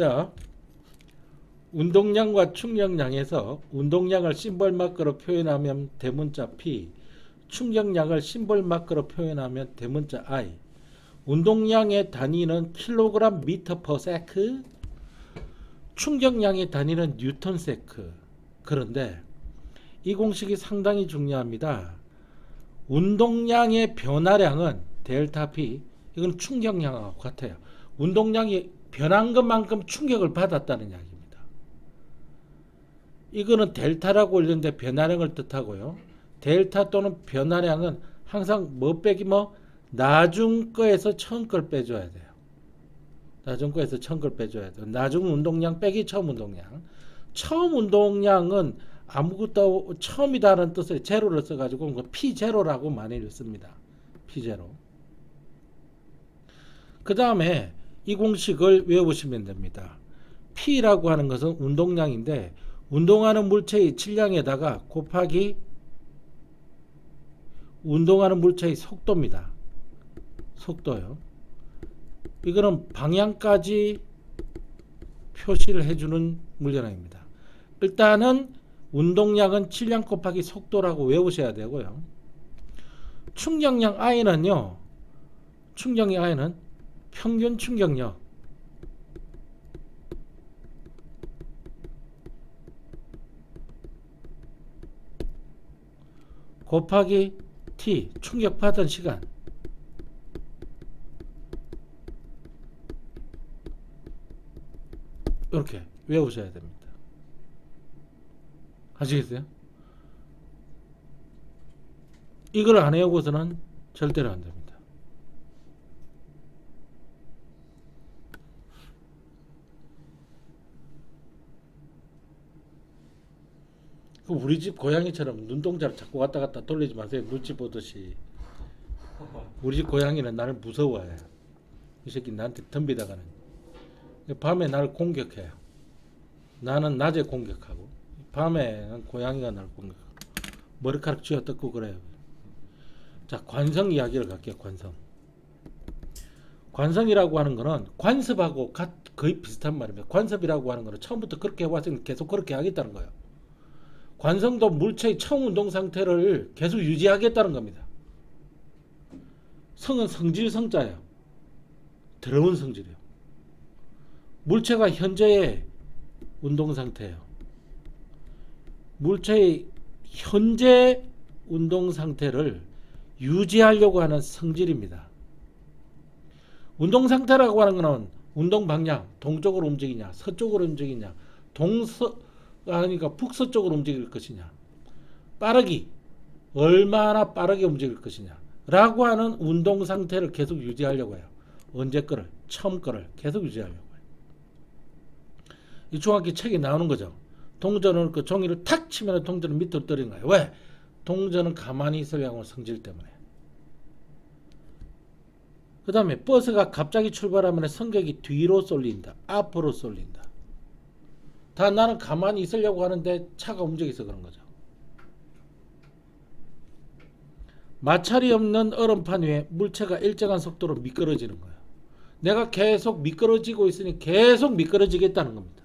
자, 운동량과 충격량에서 운동량을 심볼 마크로 표현하면 대문자 P, 충격량을 심볼 마크로 표현하면 대문자 I. 운동량의 단위는 킬로그램 미터 퍼 세크, 충격량의 단위는 뉴턴 세크. 그런데 이 공식이 상당히 중요합니다. 운동량의 변화량은 델타 P, 이건 충격량하고 같아요. 운동량이 변한 것만큼 충격을 받았다는 이야기입니다. 이거는 델타라고 읽는데 변화량을 뜻하고요. 델타 또는 변화량은 항상 뭐 빼기 뭐 나중 거에서 처음 걸 빼줘야 돼요. 나중 거에서 처음 걸 빼줘야 돼요. 나중 운동량 빼기 처음 운동량. 처음 운동량은 아무것도 처음이다라는 뜻의 제로를 써가지고 P0라고 많이 씁니다. P0. 그 다음에 이 공식을 외우시면 됩니다. P라고 하는 것은 운동량인데 운동하는 물체의 질량에다가 곱하기 운동하는 물체의 속도입니다. 속도요. 이거는 방향까지 표시를 해주는 물량입니다. 일단은 운동량은 질량 곱하기 속도라고 외우셔야 되고요. 충격량 I는요. 충격량 I는 평균 충격력 곱하기 T, 충격받은 시간. 이렇게 외우셔야 됩니다. 아시겠어요? 이걸 안 외우고서는 절대로 안 됩니다. 우리 집 고양이처럼 눈동자를 자꾸 왔다 갔다 돌리지 마세요. 눈치 보듯이. 우리 집 고양이는 나를 무서워해요. 이 새끼 나한테 덤비다가는 밤에 나를 공격해요. 나는 낮에 공격하고 밤에는 고양이가 나를 공격하고 머리카락 쥐어뜯고 그래요. 자, 관성 이야기를 갈게요. 관성. 관성이라고 하는 거는 관습하고 거의 비슷한 말입니다. 관습이라고 하는 거는 처음부터 그렇게 해왔으니 계속 그렇게 하겠다는 거예요. 관성도 물체의 처음 운동 상태를 계속 유지하겠다는 겁니다. 성은 성질 성자예요. 더러운 성질이에요. 물체가 현재의 운동 상태예요. 물체의 현재 운동 상태를 유지하려고 하는 성질입니다. 운동 상태라고 하는 것은 운동 방향, 동쪽으로 움직이냐, 서쪽으로 움직이냐, 그러니까 북서쪽으로 움직일 것이냐, 빠르기, 얼마나 빠르게 움직일 것이냐 라고 하는 운동 상태를 계속 유지하려고 해요. 언제 거를, 처음 거를 계속 유지하려고 해요. 이 중학교 책에 나오는 거죠. 동전을 그 종이를 탁 치면 동전을 밑으로 떨어지는 거예요. 왜? 동전은 가만히 있으려고 하는 성질 때문에. 그 다음에 버스가 갑자기 출발하면 승객이 뒤로 쏠린다, 앞으로 쏠린다. 다 나는 가만히 있으려고 하는데 차가 움직여서 그런 거죠. 마찰이 없는 얼음판 위에 물체가 일정한 속도로 미끄러지는 거예요. 내가 계속 미끄러지고 있으니 계속 미끄러지겠다는 겁니다.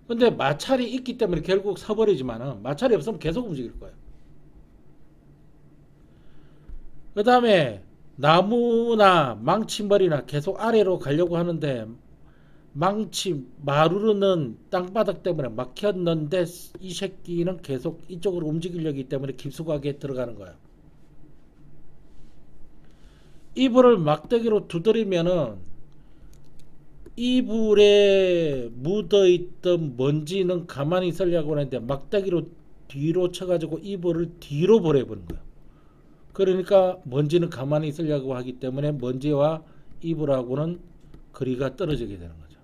근데 마찰이 있기 때문에 결국 서버리지만 마찰이 없으면 계속 움직일 거예요. 그 다음에 나무나 망치머리나 계속 아래로 가려고 하는데 마루는 땅바닥 때문에 막혔는데 이 새끼는 계속 이쪽으로 움직이려기 때문에 깊숙하게 들어가는 거예요. 이불을 막대기로 두드리면은 이불에 묻어있던 먼지는 가만히 있으려고 하는데 막대기로 뒤로 쳐가지고 이불을 뒤로 보내버린 거예요. 그러니까 먼지는 가만히 있으려고 하기 때문에 먼지와 이불하고는 거리가 떨어지게 되는 거죠.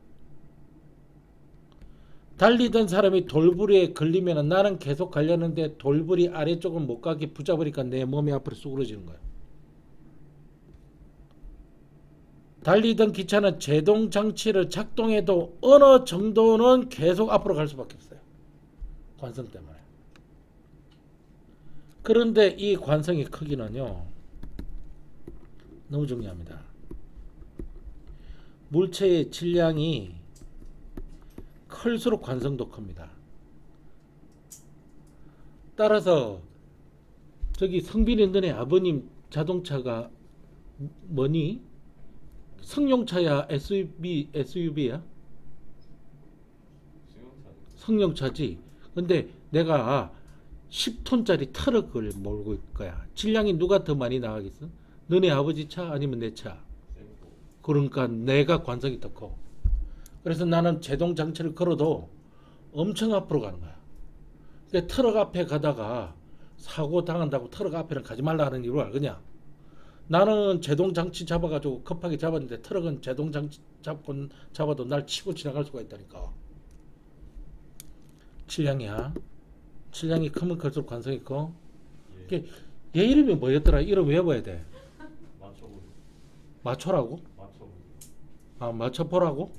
달리던 사람이 돌부리에 걸리면 나는 계속 가려는데 돌부리 아래쪽은 못 가게 붙잡으니까 내 몸이 앞으로 쑥그러지는 거예요. 달리던 기차는 제동 장치를 작동해도 어느 정도는 계속 앞으로 갈 수밖에 없어요. 관성 때문에. 그런데 이 관성의 크기는요, 너무 중요합니다. 물체의 질량이 클수록 관성도 큽니다. 따라서 저기 성빈이 너네 아버님 자동차가 뭐니? 승용차야 SUV야? 승용차지. 근데 내가 10톤짜리 트럭을 몰고 있을 거야. 질량이 누가 더 많이 나가겠어? 너네 아버지 차 아니면 내 차? 그러니까 내가 관성이 더 커. 그래서 나는 제동 장치를 걸어도 엄청 앞으로 가는 거야. 그러니까 트럭 앞에 가다가 사고 당한다고 트럭 앞에는 가지 말라 하는 이유를 알겠냐? 나는 제동 장치 잡아가지고 급하게 잡았는데 트럭은 제동 장치 잡아도 날 치고 지나갈 수가 있다니까. 질량이야. 질량이 크면 클수록 관성이 커. 얘 이름이 뭐였더라? 이름 외워야 돼. 맞춰라고? 아, 맞춰보라고?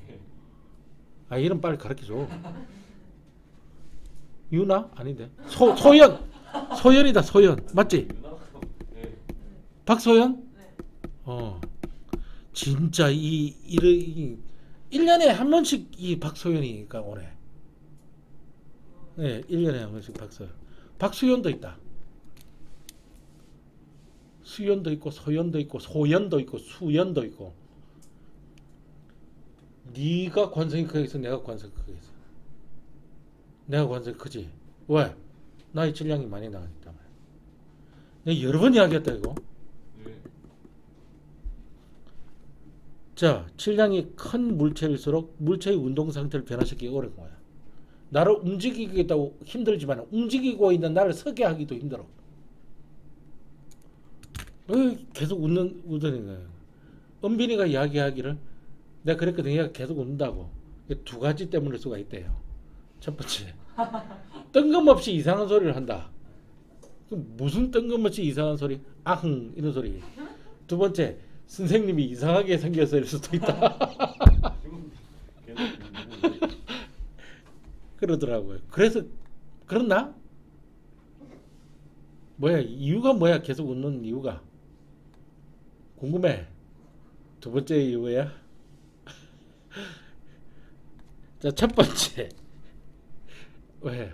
아, 이름 빨리 가르쳐줘. 유나? 아닌데. 소연! 소연이다, 소연. 맞지? 박소연? 진짜 1년에 한 번씩 이 박소연이니까 오네. 네, 1년에 한 번씩 박소연. 박수연도 있다. 수연도 있고, 소연도 있고, 소연도 있고, 수연도 있고. 네가 관성이 크겠어? 내가 관성이 크겠어? 내가 관성이 크지? 왜? 나의 질량이 많이 나가기 때문에. 내가 여러 번 이야기했다 이거. 자, 질량이 큰 물체일수록 물체의 운동 상태를 변화시키기 어려운 거야. 나를 움직이겠다고 힘들지만 움직이고 있는 나를 서게 하기도 힘들어. 계속 웃는 거야. 은빈이가 이야기하기를 내가 그랬거든. 얘가 계속 웃는다고. 두 가지 때문일 수가 있대요. 첫 번째, 뜬금없이 이상한 소리를 한다. 무슨 뜬금없이 이상한 소리? 아흥 이런 소리. 두 번째, 선생님이 이상하게 생겨서일 수도 있다. 그러더라고요. 그래서 그렇나? 뭐야 이유가 뭐야? 계속 웃는 이유가 궁금해. 두 번째 이유야? 자, 첫 번째. 왜?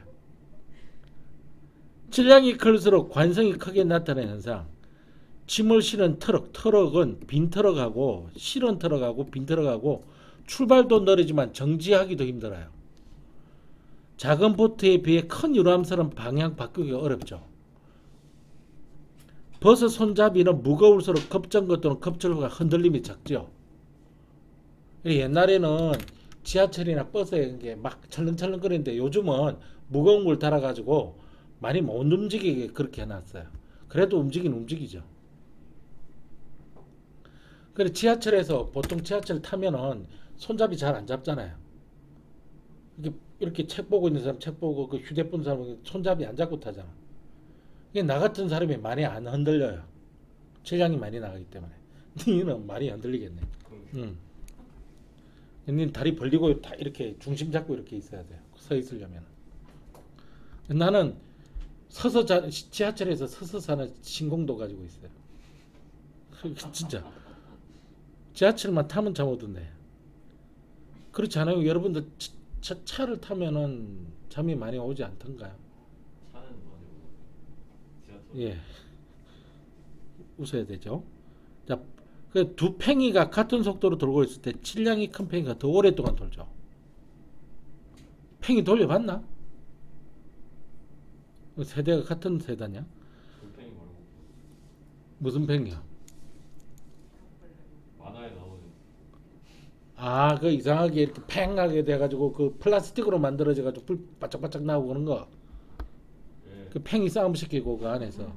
질량이 클수록 관성이 크게 나타나는 현상. 짐을 실은 트럭은 빈 트럭하고 실은 트럭하고 빈 트럭하고 출발도 느리지만 정지하기도 힘들어요. 작은 보트에 비해 큰 유람선은 방향 바꾸기가 어렵죠. 버스 손잡이는 무거울수록 급정거 또는 급출구가 흔들림이 작죠. 옛날에는 지하철이나 버스에 이게 막 철렁철렁 거리는데 요즘은 무거운 걸 달아가지고 많이 못 움직이게 그렇게 해놨어요. 그래도 움직이죠. 그래 지하철에서 보통 지하철 타면은 손잡이 잘 안 잡잖아요. 이렇게 책 보고 있는 사람 책 보고 그 휴대폰 사람 손잡이 안 잡고 타잖아. 이게 나 같은 사람이 많이 안 흔들려요. 질량이 많이 나가기 때문에. 니는 많이 흔들리겠네. 니 다리 벌리고 다 이렇게 중심 잡고 이렇게 있어야 돼요. 서 있으려면. 나는 지하철에서 서서 사는 신공도 가지고 있어요. 진짜. 지하철만 타면 잠 오던데. 그렇지 않아요? 여러분들 차를 타면은 잠이 많이 오지 않던가요? 차는 많이 오고 지하철. 예. 웃어야 되죠. 자, 그 두 팽이가 같은 속도로 돌고 있을 때 질량이 큰 팽이가 더 오랫동안 돌죠. 팽이 돌려봤나? 세대가 같은 세대냐? 돌팽이 말고 무슨 팽이야? 만화에 나오는 아, 그 이상하게 이렇게 팽하게 돼가지고 그 플라스틱으로 만들어져가지고 불 바짝바짝 나오고 그런 거. 예. 그 팽이 싸움 시키고 그 안에서.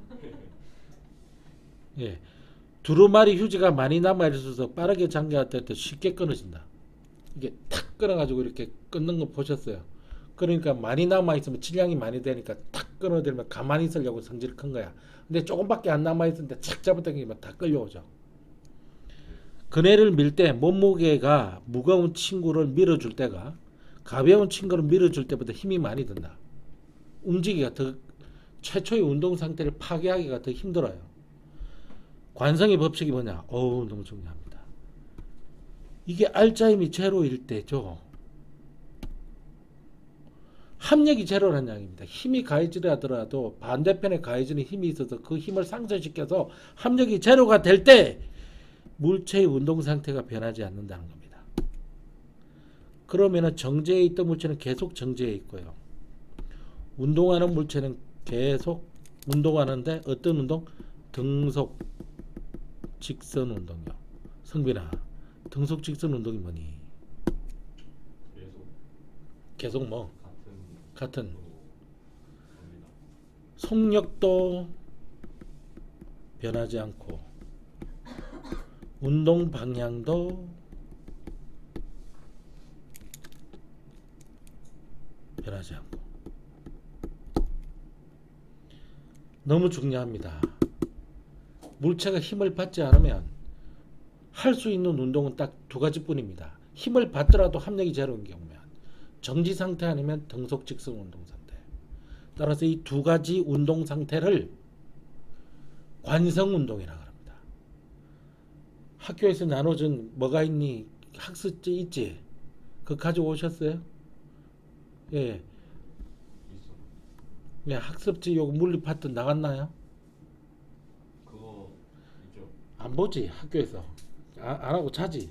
예. 두루마리 휴지가 많이 남아 있어서 빠르게 잠겨할 때 쉽게 끊어진다. 이게 탁 끊어가지고 이렇게 끊는 거 보셨어요? 그러니까 많이 남아 있으면 질량이 많이 되니까 탁 끊어들면 가만히 있으려고 성질이 큰 거야. 근데 조금밖에 안 남아 있는데 착 잡아당기면 다 끌려오죠. 그네를 밀 때 몸무게가 무거운 친구를 밀어줄 때가 가벼운 친구를 밀어줄 때보다 힘이 많이 든다. 움직이기가 더 최초의 운동 상태를 파괴하기가 더 힘들어요. 관성의 법칙이 뭐냐? 너무 중요합니다. 이게 알짜임이 제로일 때죠. 합력이 제로라는 이야기입니다. 힘이 가해지더라도 반대편에 가해지는 힘이 있어서 그 힘을 상쇄시켜서 합력이 제로가 될 때 물체의 운동 상태가 변하지 않는다는 겁니다. 그러면은 정제에 있던 물체는 계속 정제에 있고요. 운동하는 물체는 계속 운동하는데 어떤 운동? 등속 직선 운동이요. 성빈아, 등속 직선 운동이 뭐니? 계속 계속 뭐? 같은 속도로 갑니다. 속력도 변하지 않고 운동 방향도 변하지 않고 너무 중요합니다. 물체가 힘을 받지 않으면 할 수 있는 운동은 딱 두 가지뿐입니다. 힘을 받더라도 합력이 제로인 경우면 정지 상태 아니면 등속 직선 운동 상태. 따라서 이 두 가지 운동 상태를 관성 운동이라고 합니다. 학교에서 나눠준 뭐가 있니? 학습지 있지? 그거 가지고 오셨어요? 예. 있어. 예, 학습지 요거 물리 파트 나갔나요? 그거 있죠. 안 보지 학교에서. 안 하고 자지.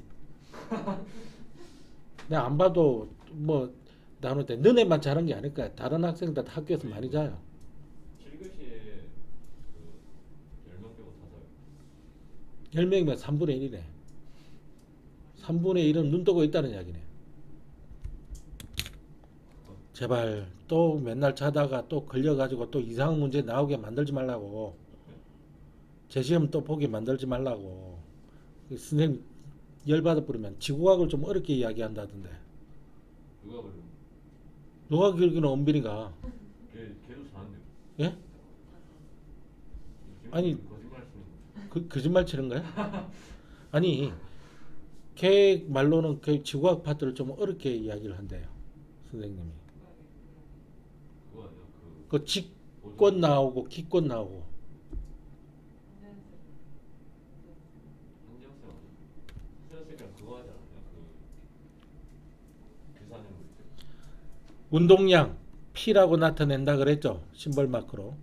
내가 안 봐도 뭐 나눌 때 너네만 자는 게 아닐 거야. 다른 학생들 다 학교에서 많이 자요. 7교시에 그 10명 빼고 다 자요. 10명이면 3분의 1이네. 3분의 1은 눈 뜨고 있다는 이야기네. 제발 또 맨날 자다가 또 걸려가지고 또 이상한 문제 나오게 만들지 말라고. 재시험 또 보게 만들지 말라고. 선생님 열받아 버리면 지구과학을 좀 어렵게 이야기한다던데. 누가 그래요? 너가 기억에는 엄빈이가 걔도 자는데요. 예? 아니, 거짓말 치는 거. 거짓말 치는 거야? 아니 걔 말로는 그 지구과학 파트를 좀 어렵게 이야기를 한대요 선생님이. 그거 아니야? 그 직권 나오고 기권 나오고. 한지영 쌤 아니야? 한지영 쌤이랑 그거 하지 않았냐? 그 계산해 놓을 때. 운동량 P라고 나타낸다 그랬죠. 심벌 마크로.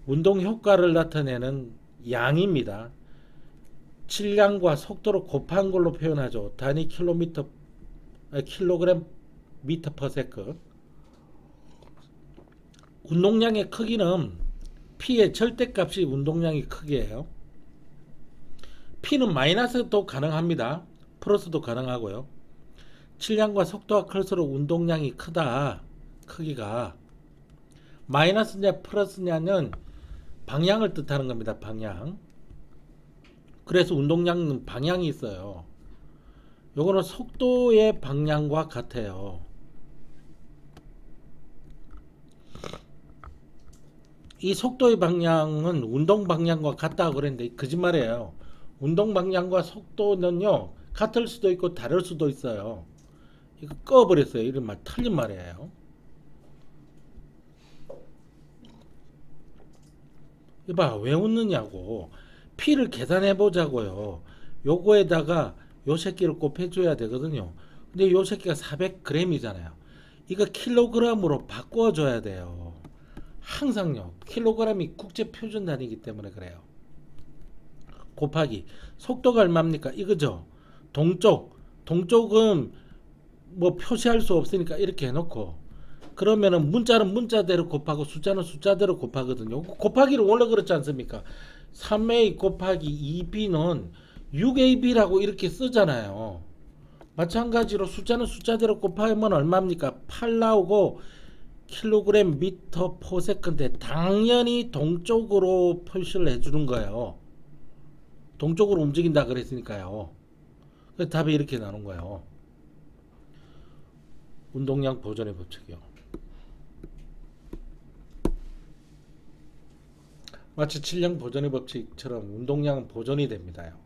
운동 효과를 나타내는 양입니다. 질량과 속도를 곱한 걸로 표현하죠. 단위 킬로그램 미터 퍼 세컨. 운동량의 크기는 P의 절대값이 운동량의 크기예요. P는 마이너스도 가능합니다. 플러스도 가능하고요. 질량과 속도가 클수록 운동량이 크다. 크기가 마이너스냐 플러스냐는 방향을 뜻하는 겁니다. 방향. 그래서 운동량은 방향이 있어요. 요거는 속도의 방향과 같아요. 이 속도의 방향은 운동 방향과 같다고 그랬는데 거짓말이에요. 운동 방향과 속도는요 같을 수도 있고 다를 수도 있어요. 이거 꺼버렸어요. 이런 말 틀린 말이에요. 이봐 왜 웃느냐고. P를 계산해 보자고요. 요거에다가 요 새끼를 곱해줘야 되거든요. 근데 요 새끼가 400g이잖아요. 이거 킬로그램으로 바꿔줘야 돼요. 항상요. 킬로그램이 국제 표준 단위이기 때문에 그래요. 곱하기 속도가 얼마입니까? 이거죠. 동쪽은 뭐 표시할 수 없으니까 이렇게 해놓고 그러면은 문자는 문자대로 곱하고 숫자는 숫자대로 곱하거든요. 곱하기를 원래 그렇지 않습니까? 3a 곱하기 2b는 6ab라고 이렇게 쓰잖아요. 마찬가지로 숫자는 숫자대로 곱하면 얼마입니까? 8 나오고 킬로그램 미터 퍼 세컨드에 당연히 동쪽으로 표시를 해주는 거예요. 동쪽으로 움직인다 그랬으니까요. 그래서 답이 이렇게 나오는 거예요. 운동량 보존의 법칙이요. 마치 질량 보존의 법칙처럼 운동량은 보존이 됩니다.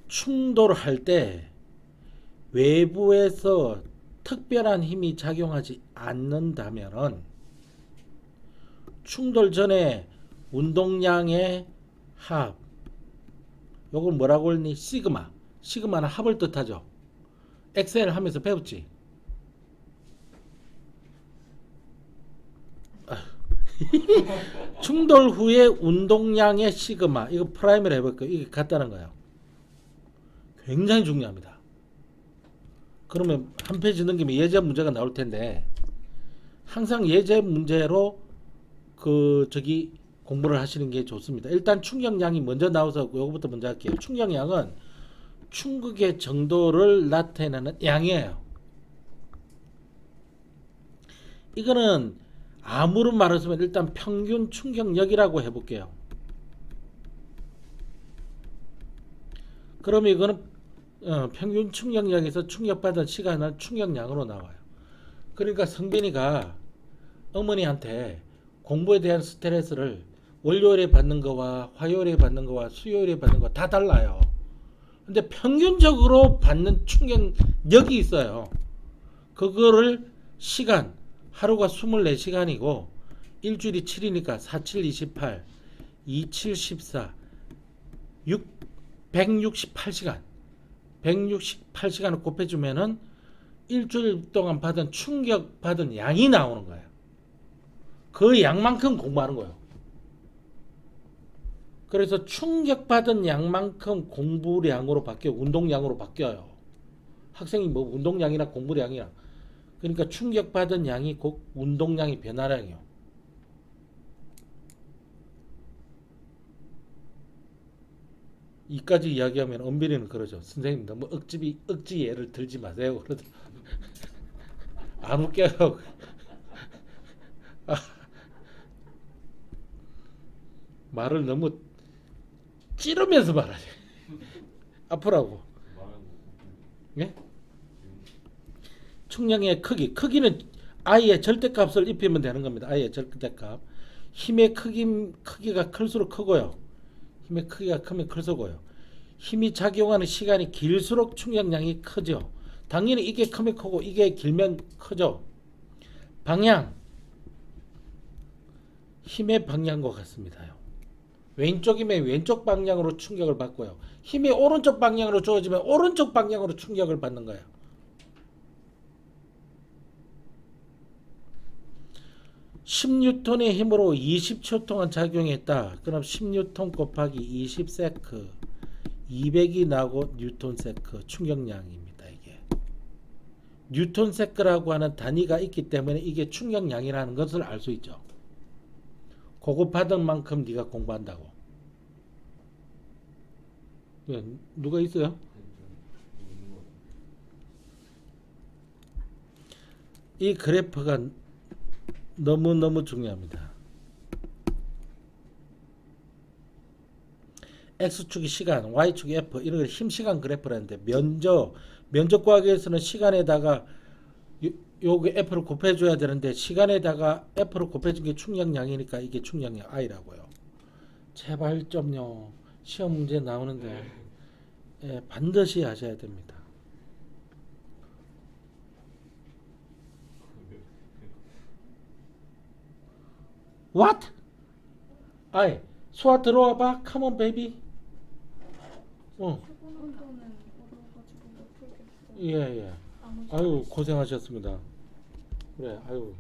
충돌할 때 외부에서 특별한 힘이 작용하지 않는다면은 충돌 전에 운동량의 합, 요걸 뭐라고 했니? 시그마. 시그마는 합을 뜻하죠. 엑셀 하면서 배웠지. 충돌 후에 운동량의 시그마 이거 프라임을 해볼게요. 이게 같다는 거예요. 굉장히 중요합니다. 그러면 한 페이지 넘기면 예제 문제가 나올 텐데 항상 예제 문제로 공부를 하시는 게 좋습니다. 일단 충격량이 먼저 나와서 요거부터 먼저 할게요. 충격량은 충격의 정도를 나타내는 양이에요. 이거는 아무런 말 없으면 일단 평균 충격력이라고 해볼게요. 그러면 이거는 평균 충격력에서 충격받은 시간은 충격량으로 나와요. 그러니까 성빈이가 어머니한테 공부에 대한 스트레스를 월요일에 받는 거와 화요일에 받는 거와 수요일에 받는 거 다 달라요. 근데 평균적으로 받는 충격력이 있어요. 그거를 시간 하루가 24시간이고 일주일이 7이니까 4, 7, 28 2, 7, 14 168시간 168시간을 곱해주면은 일주일 동안 받은 충격받은 양이 나오는 거예요. 그 양만큼 공부하는 거예요. 그래서 충격받은 양만큼 공부량으로 바뀌어요. 운동량으로 바뀌어요. 학생이 뭐 운동량이나 공부량이나 그러니까 충격받은 양이 곧 운동량이 변화량이요. 이까지 이야기하면 은빈이는 그러죠. 선생님 너무 억지 예를 들지 마세요. 그러더 안 웃겨요. 말을 너무 찌르면서 말하지. 아프라고. 예? 충격의 크기는 I의 절대값을 입히면 되는 겁니다. I의 절대값. 힘의 크기가 클수록 크고요. 힘의 크기가 크면 클수록요. 힘이 작용하는 시간이 길수록 충격량이 크죠. 당연히 이게 크면 크고 이게 길면 크죠. 방향. 힘의 방향과 같습니다요. 왼쪽이면 왼쪽 방향으로 충격을 받고요. 힘이 오른쪽 방향으로 주어지면 오른쪽 방향으로 충격을 받는 거예요. (10N의) 힘으로 20초 동안 작용했다. 그럼 10N 곱하기 20세크 200이 나고 뉴턴세크 충격량입니다. 이게 뉴턴세크라고 하는 단위가 있기 때문에 이게 충격량이라는 것을 알 수 있죠. 그거 받은 만큼 네가 공부한다고. 예, 누가 있어요? 이 그래프가 너무너무 중요합니다. X축이 시간, Y축이 F 이런 걸 힘시간 그래프라는데 면적과학에서는 시간에다가 요게 F를 곱해줘야 되는데 시간에다가 F를 곱해준 게 충격량이니까 이게 충격량 I라고요. 제발 좀요. 시험 문제 나오는데 예, 반드시 하셔야 됩니다. What? 아이 소아 들어와 봐. Come on baby. 운동은 어려워가지고 못 풀겠어요. 예. 아유 고생하셨습니다. 그래 아유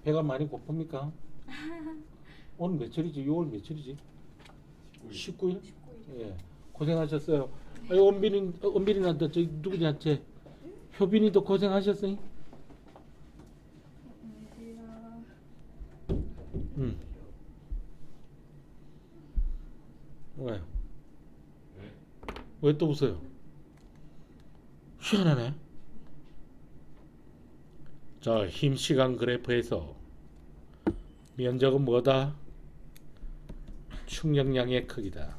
배가 많이 고픕니까? 오늘 며칠이지? 6월 며칠이지? 19일? 예 고생하셨어요. 아유 은빈이한테 저기 누구한테 효빈이도 고생하셨어요? 왜? 왜 또 웃어요? 희한하네. 자, 힘시간 그래프에서 면적은 뭐다? 충격량의 크기다.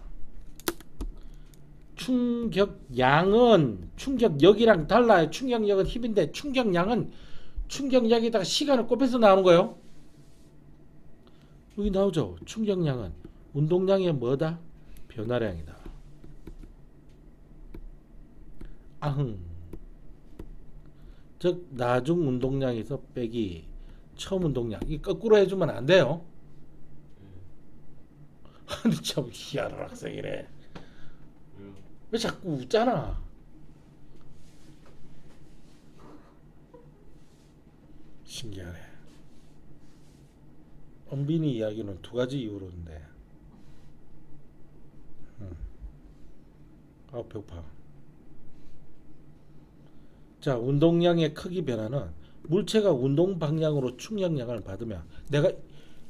충격량은 충격력이랑 달라요. 충격력은 힘인데 충격량은 충격량에다가 시간을 곱해서 나오는 거예요. 여기 나오죠. 충격량은 운동량의 뭐다? 변화량이다. 아흥. 즉 나중 운동량에서 빼기 처음 운동량. 이 거꾸로 해주면 안 돼요. 아니 참 희한한 학생이래. 왜 자꾸 웃잖아. 신기하네. 은빈이 이야기는 두 가지 이유로인데. 배고파. 자, 운동량의 크기 변화는 물체가 운동 방향으로 충격량을 받으면 내가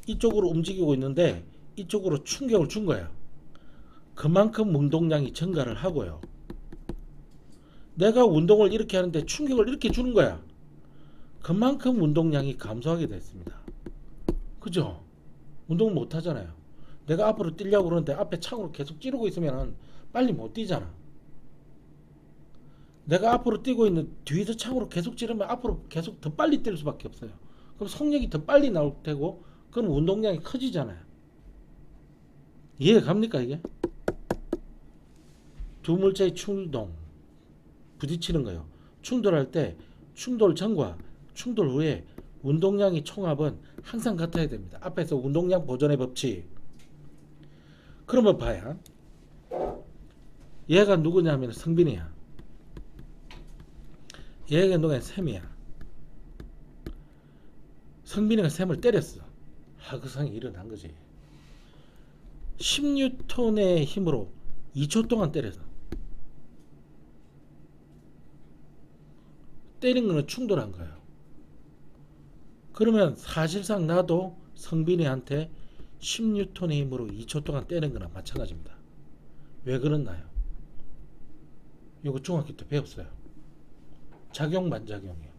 이쪽으로 움직이고 있는데 이쪽으로 충격을 준 거야. 그만큼 운동량이 증가를 하고요. 내가 운동을 이렇게 하는데 충격을 이렇게 주는 거야. 그만큼 운동량이 감소하게 됐습니다. 그죠? 운동 못 하잖아요. 내가 앞으로 뛰려고 그러는데 앞에 창으로 계속 찌르고 있으면 빨리 못 뛰잖아. 내가 앞으로 뛰고 있는 뒤에서 창으로 계속 찌르면 앞으로 계속 더 빨리 뛸 수밖에 없어요. 그럼 속력이 더 빨리 나올 테고 그럼 운동량이 커지잖아요. 이해 갑니까 이게? 두 물체의 충동 부딪히는 거예요. 충돌할 때 충돌 전과 충돌 후에 운동량의 총합은 항상 같아야 됩니다. 앞에서 운동량 보존의 법칙. 그러면 봐야 얘가 누구냐면 성빈이야. 얘가 누구냐 샘이야. 성빈이가 샘을 때렸어. 하극상이 일어난 거지. 10N의 힘으로 2초 동안 때려서 때린 거는 충돌한 거예요. 그러면 사실상 나도 성빈이한테 10N의 힘으로 2초 동안 때린 거나 마찬가지입니다. 왜 그렇나요? 이거 중학교 때 배웠어요. 작용 반작용이에요.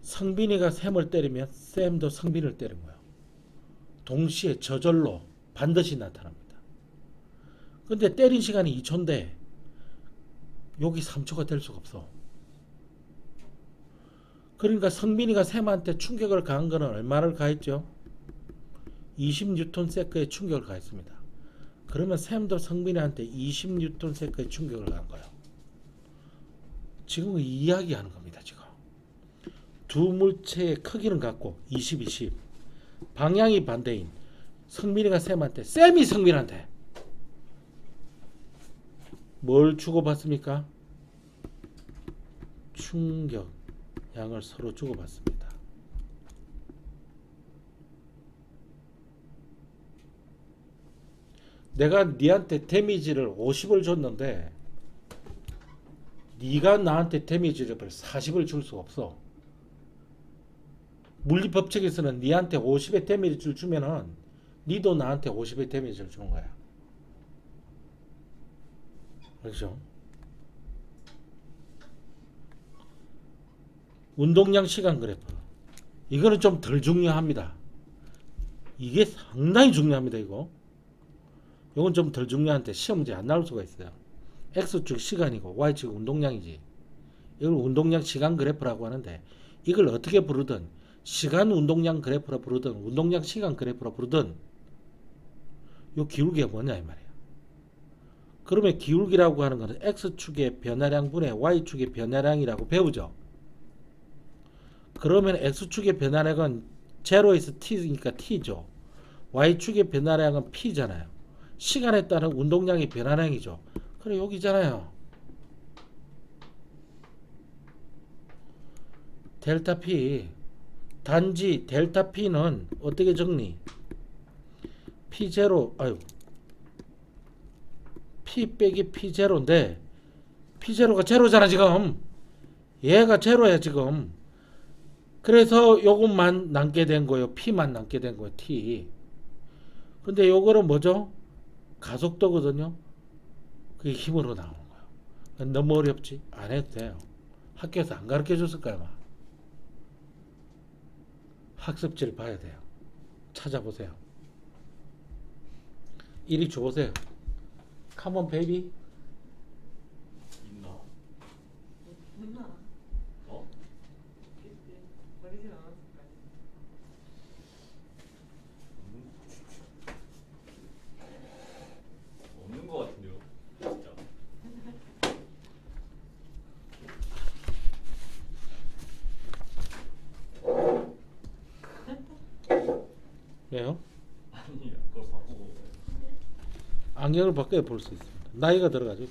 성빈이가 샘을 때리면 샘도 성빈이를 때린 거예요. 동시에 저절로 반드시 나타납니다. 근데 때린 시간이 2초인데 여기 3초가 될 수가 없어. 그러니까 성빈이가 샘한테 충격을 가한 거는 얼마를 가했죠? 20N의 충격을 가했습니다. 그러면 샘도 성빈이한테 20N의 충격을 가한 거예요. 지금 이야기하는 겁니다. 지금 두 물체의 크기는 같고 20, 20 방향이 반대인 성빈이가 샘한테 샘이 성빈한테 뭘 주고받습니까? 충격 양을 서로 주고받습니다. 내가 니한테 데미지를 50을 줬는데 네가 나한테 데미지를 40을 줄 수 없어. 물리 법칙에서는 니한테 50의 데미지를 주면은 니도 나한테 50의 데미지를 주는 거야. 그렇죠? 운동량 시간 그래프. 이거는 좀 덜 중요합니다. 이게 상당히 중요합니다. 이건 좀 덜 중요한데 시험 문제 안 나올 수가 있어요. X축 시간이고 Y축 운동량이지. 이걸 운동량 시간 그래프라고 하는데 이걸 어떻게 부르든 시간 운동량 그래프라 부르든 운동량 시간 그래프라 부르든 요 기울기가 뭐냐 이 말이야. 그러면 기울기라고 하는 것은 X축의 변화량 분의 Y축의 변화량이라고 배우죠. 그러면 X축의 변화량은 제로에서 T니까 T죠. Y축의 변화량은 P잖아요. 시간에 따른 운동량의 변화량이죠. 그래 여기잖아요. 델타 P. 단지 델타 P는 어떻게 정리? P0 P 빼기 P0인데 P0가 제로잖아 지금. 얘가 제로야 지금. 그래서 요것만 남게 된 거예요. P만 남게 된 거예요. T. 근데 요거는 뭐죠? 가속도거든요. 그게 힘으로 나오는 거예요. 너무 어렵지? 안 해도 돼요. 학교에서 안 가르쳐 줬을 거야 아마. 학습지를 봐야 돼요. 찾아보세요. 이리 줘보세요. Come on baby. 있나? 누나 어? 그때 버리진 않았을까? 없는 거 같은데요. 진짜. 왜요? 아니 그걸 바꾸고. 안경을 바꿔야 볼 수 있습니다. 나이가 들어가죠.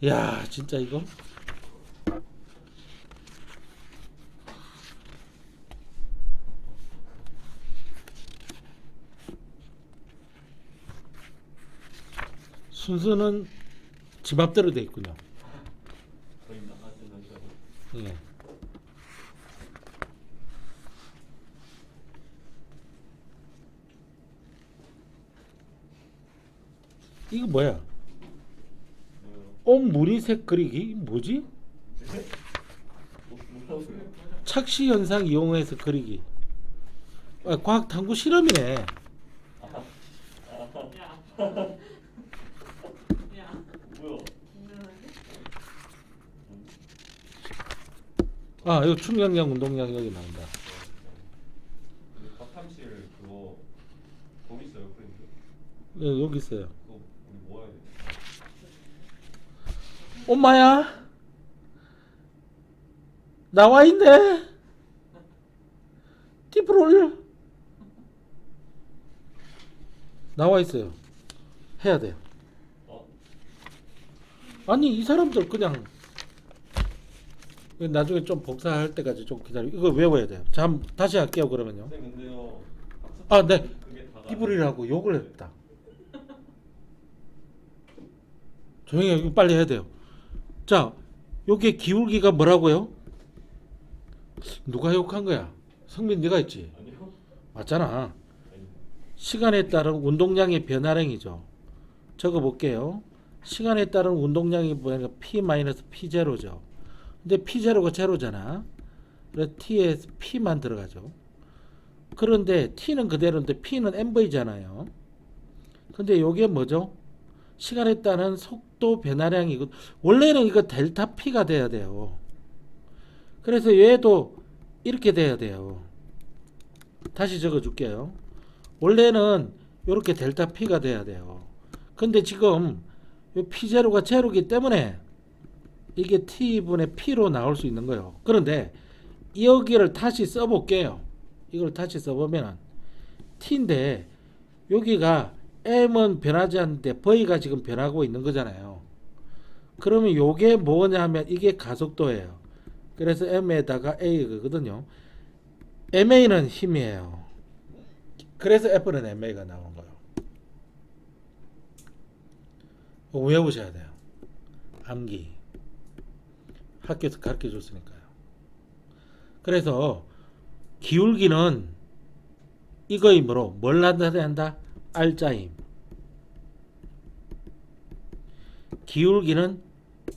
야 진짜 이거 순서는 지 맘대로 돼 있군요. 거의 나가진 않죠. 예. 이거 뭐야? 무늬색 그리기 뭐지? 뭐라고요? 착시 현상 이용해서 그리기. 아, 과학 탐구 실험이네. 야. 야. 뭐야? 장난하지? 아, 이거 충격량 운동량 여기 나온다. 근데 박탐실 그거 거기 있어요, 프린트. 예, 여기 있어요. 그거 우리 모아야 돼. 엄마야, 나와 있네. 팁을 올려. 나와 있어요. 해야 돼요. 어? 아니 이 사람들 그냥 나중에 좀 복사할 때까지 좀 기다려. 이거 외워야 돼요. 자, 다시 할게요 그러면요. 쌤 근데요. 아, 네. 그게 다가 띠부리라고 욕을 했다. 조용히 해. 이거 빨리 해야 돼요. 자, 요게 기울기가 뭐라고요? 누가 욕한 거야? 성민 네가 했지? 아니요? 맞잖아. 아니. 시간에 따른 운동량의 변화량이죠. 적어 볼게요. 시간에 따른 운동량이 뭐냐? P-P0죠. 근데 P0가 제로잖아. 그래서 T에 P만 들어가죠. 그런데 T는 그대로인데 P는 MV잖아요. 근데 요게 뭐죠? 시간에 따른 속도 변화량이고 원래는 이거 델타 P가 돼야 돼요. 그래서 얘도 이렇게 돼야 돼요. 다시 적어 줄게요. 원래는 이렇게 델타 P가 돼야 돼요. 근데 지금 이 P0가 제로기 때문에 이게 T분의 P로 나올 수 있는 거예요. 그런데 여기를 다시 써볼게요. 이걸 다시 써보면 T인데 여기가 M은 변하지 않는데 V가 지금 변하고 있는 거잖아요. 그러면 요게 뭐냐 하면 이게 가속도예요. 그래서 M에다가 A거든요. MA는 힘이에요. 그래서 F는 MA가 나온 거예요. 외우셔야 돼요. 암기. 학교에서 가르쳐 줬으니까요. 그래서 기울기는 이거이므로 뭘 나타낸다? R자임. 기울기는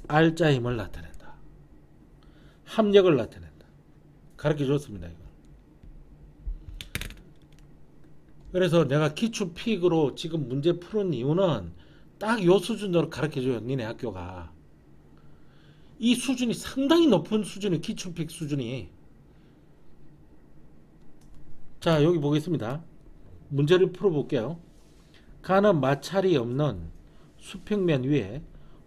R자임을 나타낸다. 합력을 나타낸다. 가르쳐 줬습니다. 이거. 그래서 내가 기출픽으로 지금 문제 푸는 이유는 딱 요 수준으로 가르쳐줘요. 니네 학교가. 이 수준이 상당히 높은 수준이 기출픽 수준이. 자, 여기 보겠습니다. 문제를 풀어볼게요. 가는 마찰이 없는 수평면 위에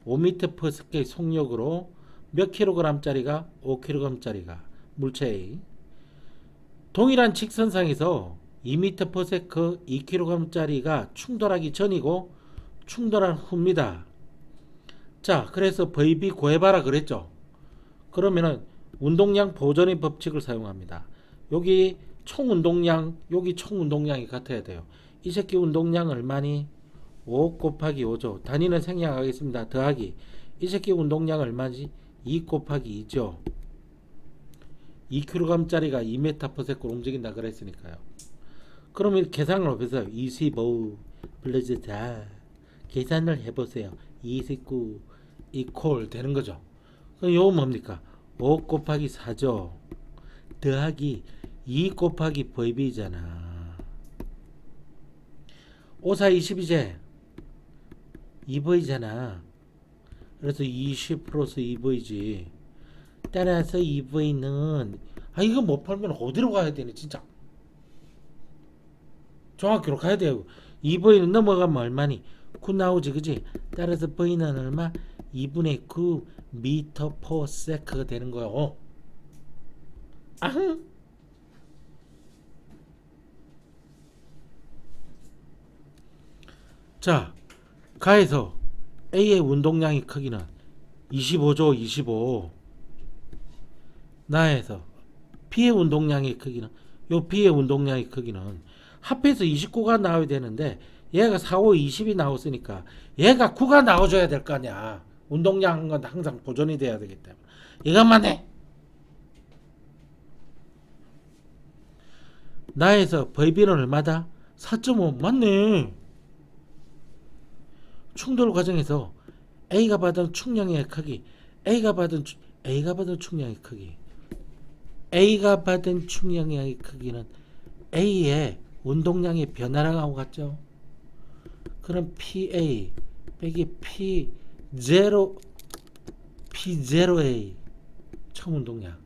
5m/s의 속력으로 몇 킬로그램짜리가 5kg짜리가 물체 A. 동일한 직선상에서 2m/s 2kg짜리가 충돌하기 전이고 충돌한 후입니다. 자, 그래서 VB 구해봐라 그랬죠. 그러면은 운동량 보존의 법칙을 사용합니다. 여기 총 운동량, 여기 총 운동량이 같아야 돼요. 이 새끼 운동량 얼마니? 5 곱하기 5죠. 단위는 생략하겠습니다. 더하기 이 새끼 운동량 얼마지? 2 곱하기 2죠. 2kg짜리가 2m/s로 움직인다 그랬으니까요. 그러면 계산을 해보세요. 25 플러스 4 계산을 해보세요. 29 이퀄 되는 거죠. 그럼 요거 뭡니까? 5 곱하기 4죠. 더하기 2 곱하기 VB잖아. 5, 4, 20이제 2V잖아. 그래서 20 플러스 2V지. 따라서 2V는 이거 못 팔면 어디로 가야 되니 진짜. 정확히로 가야 돼요. 2V는 넘어가면 얼마니? 9 나오지 그지? 따라서 V는 얼마? 2분의 9 미터 퍼 세크가 되는 거예요. 앙? 자, 가에서 A의 운동량의 크기는 25죠. 25. 나에서 B의 운동량의 크기는 요 B의 운동량의 크기는 합해서 29가 나와야 되는데 얘가 4, 5, 20이 나왔으니까 얘가 9가 나와줘야 될 거 아니야. 운동량은 건 항상 보존이 돼야 되기 때문에 이것만 해. 나에서 Vb는 얼마다? 4.5 맞네. 충돌 과정에서 A가 받은 충량의 크기, A가 받은 충량의 크기, A가 받은 충량의 크기는 A의 운동량의 변화량하고 같죠. 그럼 PA 빼기 P0A 처음 운동량.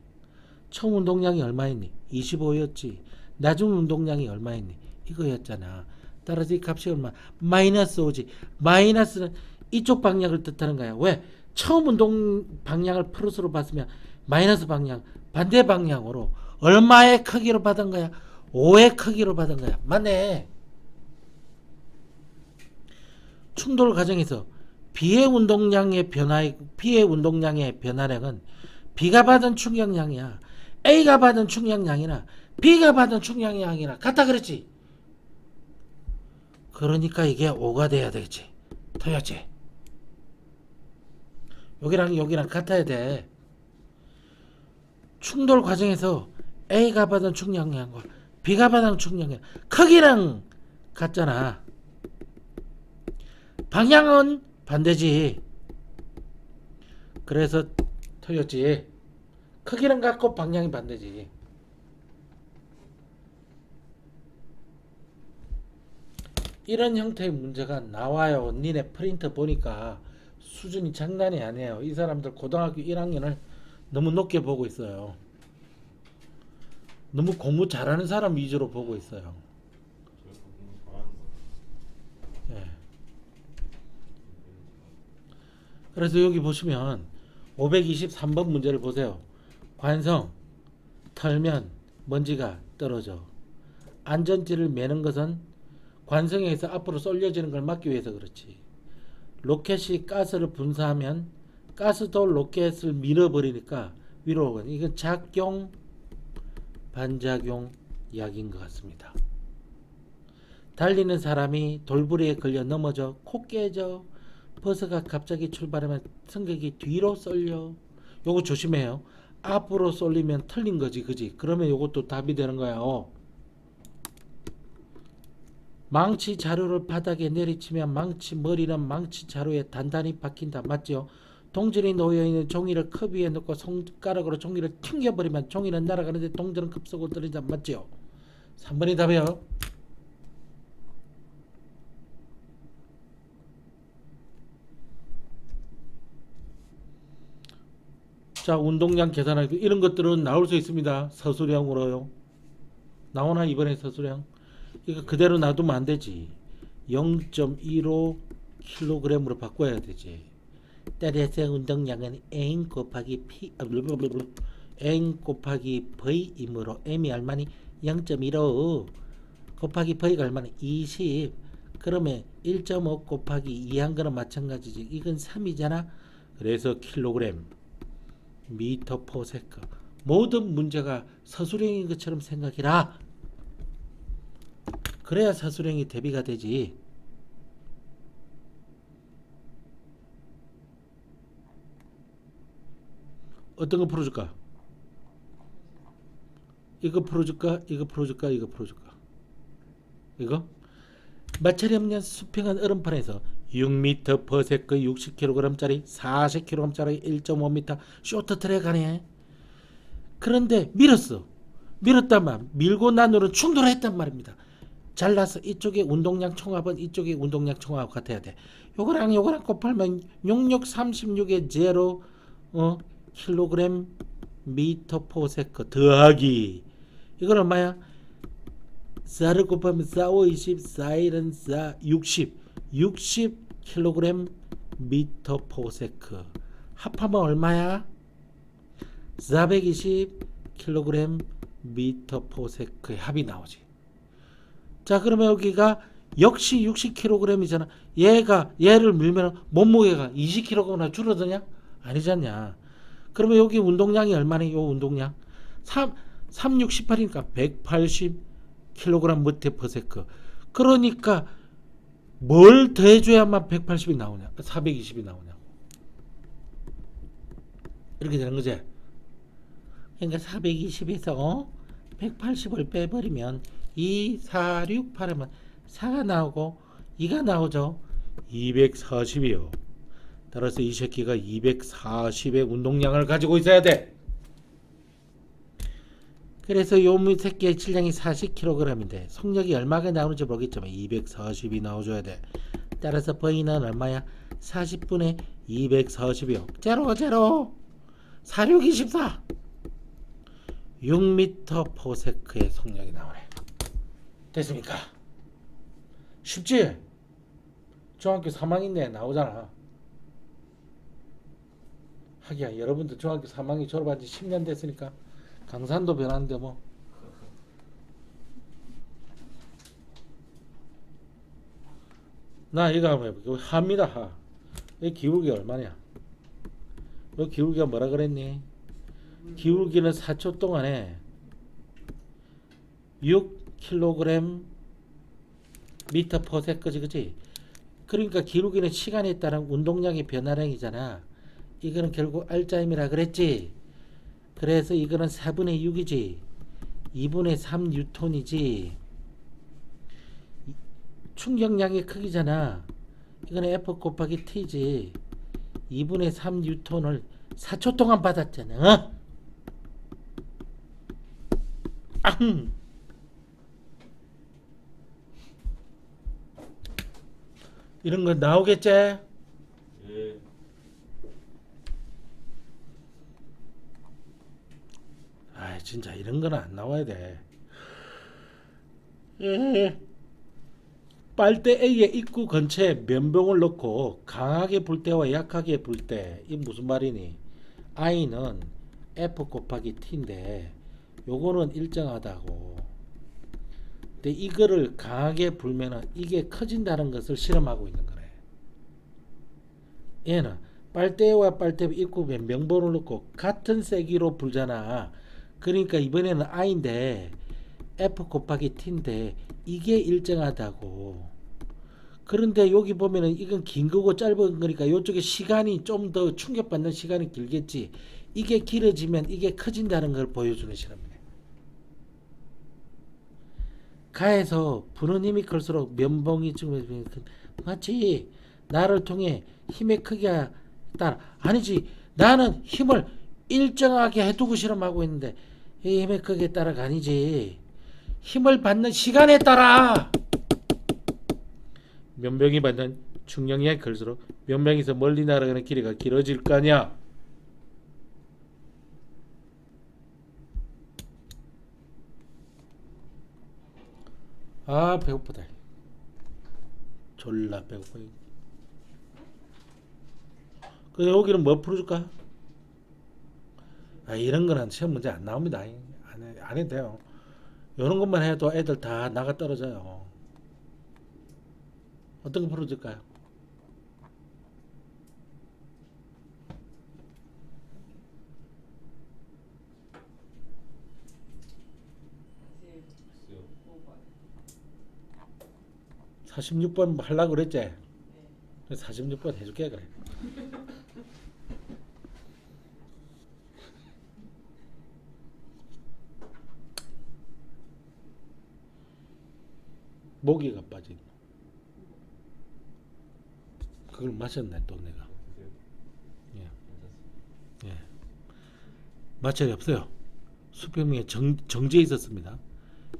처음 운동량이 얼마였니? 25였지. 나중 운동량이 얼마였니? 이거였잖아. 따라서 이 값이 얼마? 마이너스 5지. 마이너스는 이쪽 방향을 뜻하는 거야. 왜? 처음 운동 방향을 플러스로 봤으면 마이너스 방향, 반대 방향으로 얼마의 크기로 받은 거야? 5의 크기로 받은 거야. 맞네. 충돌 과정에서 B의 운동량의 변화량은 B가 받은 충격량이야. A가 받은 충격량이나 B가 받은 충격량이나 같다 그랬지. 그러니까 이게 5가 돼야 되겠지. 틀렸지. 여기랑 같아야 돼. 충돌 과정에서 A가 받은 충격량과 B가 받은 충격량 크기는 같잖아. 방향은 반대지. 그래서 틀렸지. 크기는 같고 방향이 반대지. 이런 형태의 문제가 나와요. 니네 프린트 보니까 수준이 장난이 아니에요. 이 사람들 고등학교 1학년을 너무 높게 보고 있어요. 너무 공부 잘하는 사람 위주로 보고 있어요. 저희가 공부 잘하는 거. 예. 그래서 여기 보시면 523번 문제를 보세요. 관성 털면 먼지가 떨어져. 안전지를 매는 것은 관성에 서 앞으로 쏠려지는 걸 막기 위해서 그렇지. 로켓이 가스를 분사하면 가스도 로켓을 밀어버리니까 위로 오거든. 이건 작용 반작용 약인 것 같습니다. 달리는 사람이 돌부리에 걸려 넘어져 코 깨져. 버스가 갑자기 출발하면 승객이 뒤로 쏠려. 요거 조심해요. 앞으로 쏠리면 틀린 거지, 그지? 그러면 요것도 답이 되는 거야. 망치 자루를 바닥에 내리치면 망치 머리는 망치 자루에 단단히 박힌다. 맞죠? 동전이 놓여있는 종이를 컵 위에 넣고 손가락으로 종이를 튕겨버리면 종이는 날아가는데 동전은 급속으로 떨어진다. 맞죠? 3번이 답이에요. 자, 운동량 계산하기 이런 것들은 나올 수 있습니다. 서술형으로요. 나오나 이번에 서술형? 이거 그대로 놔두면 안 되지. 0.15kg으로 바꿔야 되지. 따라서 운동량은 N 곱하기 V이므로 M이 얼마니? 0.15 곱하기 V가 얼마니? 20. 그러면 1.5 곱하기 2 한 거는 마찬가지지. 이건 3이잖아. 그래서 킬로그램 미터 퍼 세컨. 모든 문제가 서술형인 것처럼 생각해라. 그래야 서술형이 대비가 되지. 어떤 거 풀어줄까? 이거 풀어줄까? 이거 풀어줄까? 이거 풀어줄까? 이거? 마찰이 없는 수평한 얼음판에서 6m per second 60kg짜리 40kg짜리 1.5m 쇼트트랙 하네. 그런데 밀었다만 밀고 나누는 충돌했단 말입니다. 잘라서 이쪽의 운동량 총합은 이쪽의 운동량 총합 같아야 돼. 요거랑 곱하면 6636의 0 킬로그램 미터 퍼 세컨 더하기 이건 얼마야? 4를 곱하면 4, 5, 20, 4일은 4, 60 킬로그램 미터 퍼 세컨 합하면 얼마야? 420 킬로그램 미터 퍼 세컨의 합이 나오지. 자, 그러면 여기가 역시 60kg이잖아. 얘를 밀면 몸무게가 20kg나 줄어드냐? 아니잖냐. 그러면 여기 운동량이 얼마니? 요 운동량 3618이니까 180kg 미터 퍼 세컨. 그러니까 뭘 더해줘야만 180이 나오냐, 420이 나오냐고. 이렇게 되는 거지. 그러니까 420에서 180을 빼버리면 2, 4, 6, 8하면 4가 나오고 2가 나오죠. 240이요. 따라서 이 새끼가 240의 운동량을 가지고 있어야 돼. 그래서 요 새끼의 질량이 40kg인데 속력이 얼마가 나오는지 모르겠지만 240이 나와줘야 돼. 따라서 V는 얼마야? 40분의 240이요. 제로 제로 4624 6m/s의 속력이 나오네. 됐습니까? 쉽지? 중학교 3학년인데 나오잖아. 하기야 여러분들 중학교 3학년 졸업한 지 10년 됐으니까 강산도 변하는데 뭐. 나 이거 한번 해볼게. 하입니다. 하. 이 기울기 얼마냐? 이 기울기가 뭐라 그랬니? 기울기는 4초 동안에 6kg m/s 그지? 그러니까 기울기는 시간에 따른 운동량의 변화량이잖아. 이거는 결국 R자임이라 그랬지. 그래서 이거는 4분의 6이지. 2분의 3 뉴턴이지. 충격량의 크기잖아. 이거는 F 곱하기 T지. 2분의 3 뉴턴을 4초 동안 받았잖아. 이런 거 나오겠지? 예. 아, 진짜 이런 거는 안 나와야 돼. 빨대 A의 입구 근처에 면봉을 넣고 강하게 불 때와 약하게 불 때, 이 무슨 말이니? I는 F 곱하기 T인데 요거는 일정하다고. 근데 이거를 강하게 불면은 이게 커진다는 것을 실험하고 있는 거래. 얘는 빨대와 빨대 입구에 명봉을 넣고 같은 세기로 불잖아. 그러니까 이번에는 I인데 F 곱하기 T인데 이게 일정하다고. 그런데 여기 보면은 이건 긴 거고 짧은 거니까 이쪽에 시간이 좀 더 충격받는 시간이 길겠지. 이게 길어지면 이게 커진다는 걸 보여주는 실험이네. 가에서 부는 힘이 클수록 면봉이 지금 맞지? 나를 통해 힘의 크기가 따라 아니지. 나는 힘을 일정하게 해두고 실험하고 있는데 이 힘의 크기에 따라가 아니지. 힘을 받는 시간에 따라 면병이 받는 충격량이 클수록 면병에서 멀리 날아가는 길이가 길어질 거 아니야. 아, 배고프다. 졸라 배고파. 그 여기는 뭐 풀어줄까? 아, 이런 거는 시험 문제 안 나옵니다. 안 해도 돼요. 이런 것만 해도 애들 다 나가 떨어져요. 어떤 거 풀어줄까요? 글쎄요. 46번 하려고 그랬지? 46번 해줄게 그래. 모기가 빠진 그걸 마셨네 또 내가. 드세요. 예. 괜찮습니다. 예. 마찰이 없어요. 수평면에 정지해 있었습니다.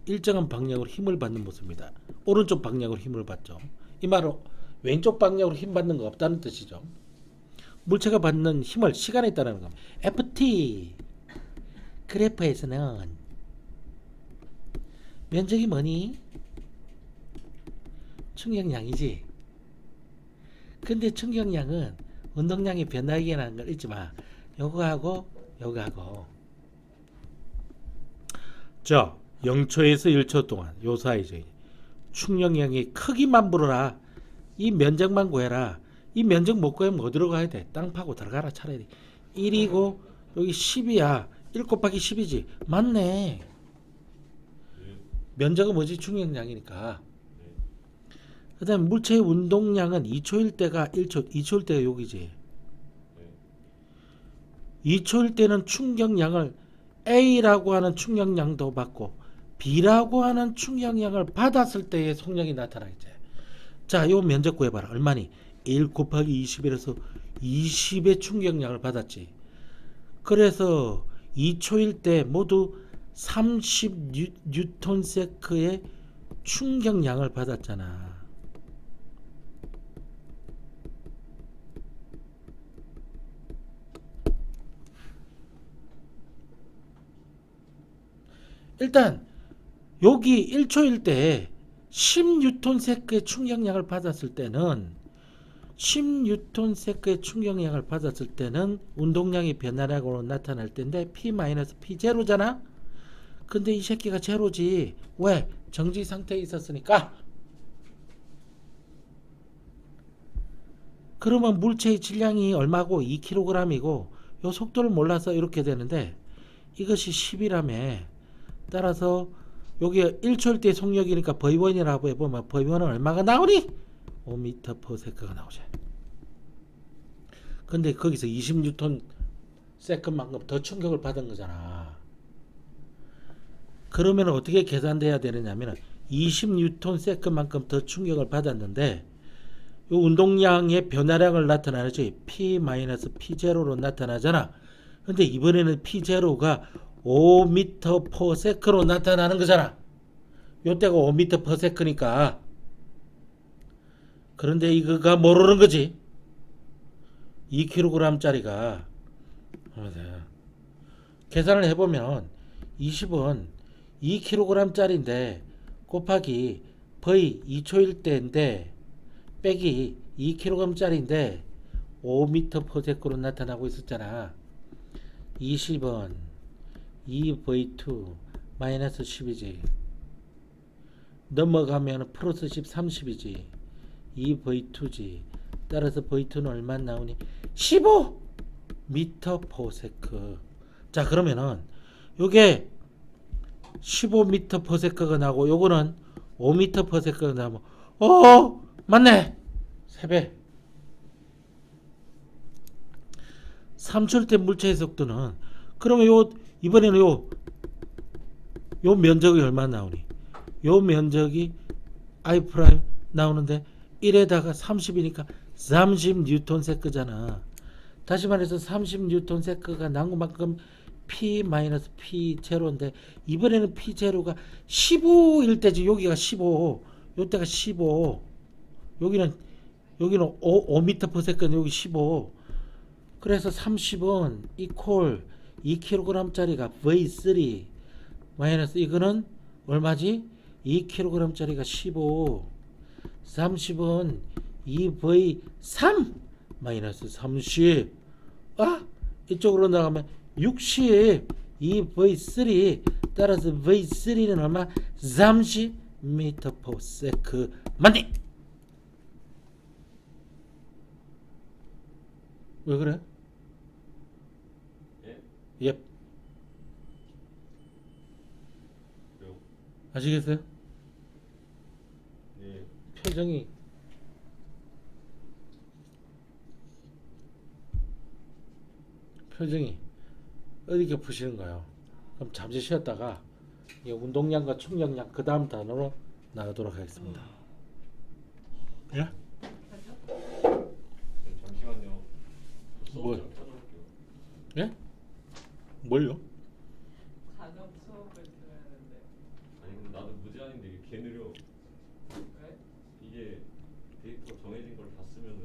일정한 방향으로 힘을 받는 모습입니다. 오른쪽 방향으로 힘을 받죠. 이 말은 왼쪽 방향으로 힘 받는 거 없다는 뜻이죠. 물체가 받는 힘을 시간에 따르는 겁니다. FT 그래프에서는 면적이 뭐니? 충격량이지. 근데 충격량은 운동량의 변화이라는 걸 잊지 마. 요거하고 요거하고. 자, 0초에서 1초 동안 요 사이죠. 충격량의 크기만 물어라. 이 면적만 구해라. 이 면적 못 구하면 어디로 가야 돼? 땅 파고 들어가라 차라리. 1이고 여기 10이야. 1 곱하기 10이지. 맞네. 예. 면적은 뭐지? 충격량이니까. 그다음에 물체의 운동량은 2초일 때가 2초일 때가 여기지. 네. 2초일 때는 충격량을 A라고 하는 충격량도 받고 B라고 하는 충격량을 받았을 때의 속력이 나타나겠지. 자, 요 면적 구해봐라. 얼마니? 1 곱하기 21에서 20의 충격량을 받았지. 그래서 2초일 때 모두 30 뉴턴 세크의 충격량을 받았잖아. 일단 여기 1초일 때 10뉴턴 세크의 충격량을 받았을 때는 10뉴턴 세크의 충격량을 받았을 때는 운동량이 변화량으로 나타날 텐데 P-P 제로잖아. 근데 이 새끼가 제로지. 왜? 정지 상태에 있었으니까. 그러면 물체의 질량이 얼마고? 2kg이고 요 속도를 몰라서 이렇게 되는데 이것이 10이라며. 따라서 여기 1초일 때 속력이니까 V1이라고 해보면 V1은 얼마가 나오니? 5m/s가 나오죠. 근데 거기서 20뉴턴 세컨만큼 더 충격을 받은 거잖아. 그러면 어떻게 계산돼야 되느냐면 20뉴턴 세컨만큼 더 충격을 받았는데 이 운동량의 변화량을 나타나지 P-P0로 나타나잖아. 근데 이번에는 P0가 5m/s로 나타나는 거잖아. 요때가 5m/s니까. 그런데 이거가 모르는 거지. 2kg짜리가. 계산을 해보면 20은 2kg짜리인데 곱하기 V 2초일 때인데 빼기 2kg짜리인데 5m/s로 나타나고 있었잖아. 20은 2V2 마이너스 10이지. 넘어가면 플러스 10 30이지. 2V2지. 따라서 V2는 얼마 나오니? 15m/s. 자, 그러면은 요게 15m/s가 나오고 요거는 5m/s가 나오면 맞네. 3배. 3초일 때 물체의 속도는 그러면 이번에는 요 면적이 얼마 나오니? 요 면적이 I 프라임 나오는데 1에다가 30이니까 30뉴턴 세크잖아. 다시 말해서 30뉴턴 세크가 나온 만큼 P-P 제로인데 이번에는 P 제로가 15일 때지. 여기가 15. 요때가 15. 여기는 5m/s 여기 15. 그래서 30은 이퀄 2kg짜리가 V3 마이너스 이거는 얼마지? 2kg짜리가 15. 30은 2V3 마이너스 30. 이쪽으로 나가면 60 2V3. 따라서 V3는 얼마? 30m/s 맞니? 왜 그래? 예? 예. 왜요? 아시겠어요? 예. 표정이 어디게 푸시는 거예요? 그럼 잠시 쉬었다가 이 운동량과 충격량 그 다음 단어로 나가도록 하겠습니다. 예? 잠시만요. 뭘? 수업 좀 찾아볼게요. 예? 뭘요? 가정 수업을 들어야 하는데 아니 근데 나도 무제한인데 이게 개 느려. 왜? 이게 데이터 정해진 걸 다 쓰면은.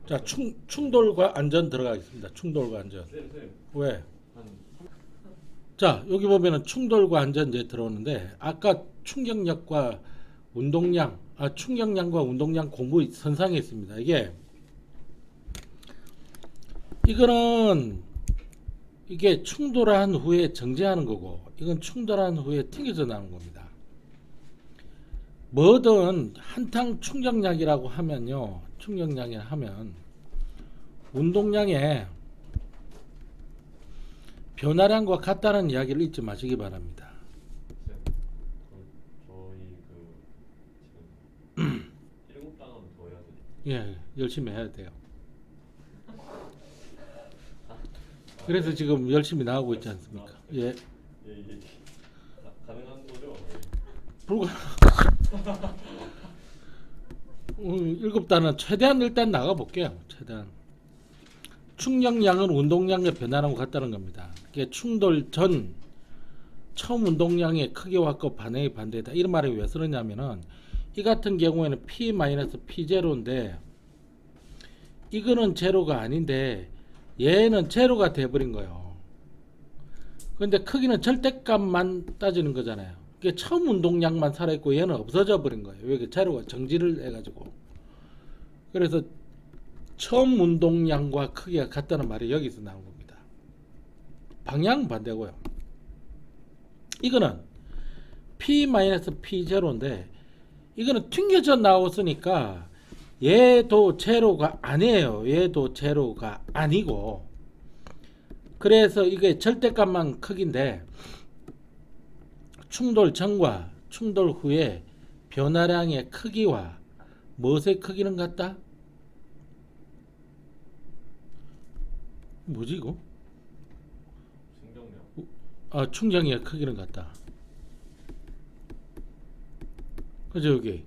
자, 충돌과 안전 들어가겠습니다. 충돌과 안전. 쌤 왜? 한 자, 여기 보면은 충돌과 안전 이제 들어오는데 아까 충격량과 운동량, 충격량과 운동량 공부 선상에 있습니다. 이게 충돌한 후에 정지하는 거고 이건 충돌한 후에 튕겨져 나오는 겁니다. 뭐든 한탕 충격량이라고 하면요. 충격량이라 하면 운동량의 변화량과 같다는 이야기를 잊지 마시기 바랍니다. 쌤, 저희 지금 예, 열심히 해야 돼요. 그래서 지금 열심히 나오고 있지 않습니까? 예, 예, 이게 가능한 거죠? 불가. 7단은 최대한 일단 나가 볼게요. 최대한. 충격량은 운동량의 변화랑 같다는 겁니다. 이게 충돌 전 처음 운동량의 크기와 같고 반응이 반대다. 이런 말이 왜 쓰느냐면은 이 같은 경우에는 P-P0인데 이거는 제로가 아닌데 얘는 제로가 돼버린 거예요. 근데 크기는 절대값만 따지는 거잖아요. 이게 처음 운동량만 살아있고 얘는 없어져 버린 거예요. 왜 제로가 정지를 해가지고. 그래서 처음 운동량과 크기가 같다는 말이 여기서 나온 겁니다. 방향은 반대고요. 이거는 P-P0인데 이거는 튕겨져 나왔으니까 얘도 제로가 아니에요. 얘도 제로가 아니고 그래서 이게 절대값만 크기인데 충돌 전과 충돌 후에 변화량의 크기와 무엇의 크기는 같다? 뭐지 이거? 충격량. 충격의 크기는 같다. 그죠? 여기